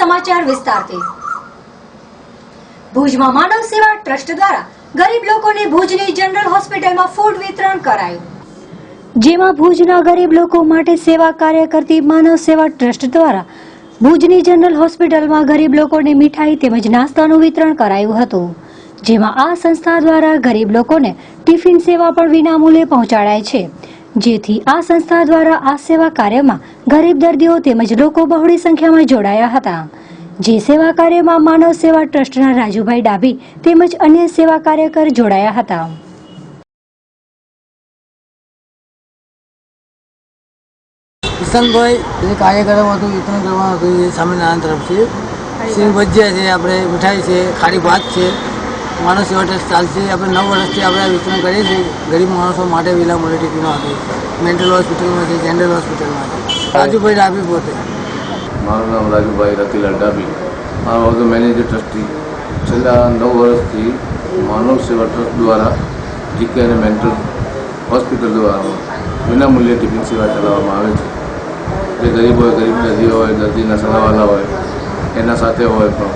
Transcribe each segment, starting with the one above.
સમાચાર વિસ્તારથી। ભુજમાં માનવ સેવા ટ્રસ્ટ દ્વારા ગરીબ લોકોને ભુજની જનરલ હોસ્પિટલમાં ફૂડ વિતરણ કરાયું, જેમાં ભુજના ગરીબ લોકો માટે સેવા કાર્ય કરતી માનવ સેવા ટ્રસ્ટ દ્વારા ભુજની જનરલ હોસ્પિટલમાં ગરીબ લોકોને મીઠાઈ તેમજ નાસ્તાનું વિતરણ કરાયું હતું, જેમાં આ સંસ્થા દ્વારા ગરીબ લોકોને ટિફિન સેવા પણ વિનામૂલ્યે પહોંચાડાય છે, જેથી આ સંસ્થા દ્વારા આ સેવા કાર્યમાં ગરીબ દર્દીઓ તેમજ લોકો બહોળી સંખ્યામાં જોડાયા હતા, જે સેવા કાર્યમાં માનવ સેવા ટ્રસ્ટના રાજુભાઈ ડાભી તેમજ અન્ય સેવા કાર્યકર જોડાયા હતા। કિશનભાઈ જે કાર્યક્રમ હતું વિતરણ કરવાનું હતું એ સ્વામિનારાયણ તરફથી સિંગ ભજીયા છે, આપણે મીઠાઈ છે, ખારી ભાત છે, માનવ સેવા ટ્રસ્ટ ચાલશે। આપણે 9 વર્ષથી આપણે વિતરણ કરીએ છીએ ગરીબ માણસો માટે વિનામૂલ્યે ટિફિનો હતી, મેન્ટલ હોસ્પિટલમાંથી, જનરલ હોસ્પિટલમાંથી। રાજુભાઈ ડાભી પોતે। મારું નામ રાજુભાઈ રતિલાલ ડાભી, મારો હતો મેનેજર ટ્રસ્ટી। છેલ્લા 9 વર્ષથી માનવ સેવા ટ્રસ્ટ દ્વારા જીકે અને મેન્ટલ હોસ્પિટલ દ્વારા વિનામૂલ્યે ટિફિન સેવા ચલાવવામાં આવે છે। જે ગરીબ હોય, ગરીબ દર્દીઓ હોય, દર્દીના સગાવાલા હોય, એના સાથે હોય પણ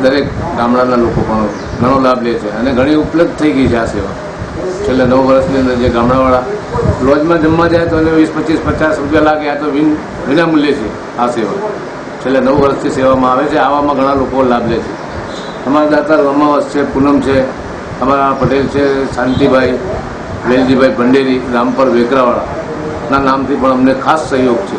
દરેક ગામડાના લોકો પણ ઘણો લાભ લે છે અને ઘણી ઉપલબ્ધ થઈ ગઈ છે આ સેવા। છેલ્લા 9 વર્ષની અંદર જે ગામડાવાળા લોજમાં જમવા જાય તો એને 20, 25, 50 રૂપિયા લાગે, આ તો વિનામૂલ્યે છે આ સેવા। છેલ્લા 9 વર્ષથી સેવામાં આવે છે, આવામાં ઘણા લોકો લાભ લે છે। અમારા દાતાર અમાવસ છે, પૂનમ છે, અમારા પટેલ છે, શાંતિભાઈ, વેલજીભાઈ ભંડેરી, રામપર વેકરાવાળાના નામથી પણ અમને ખાસ સહયોગ છે।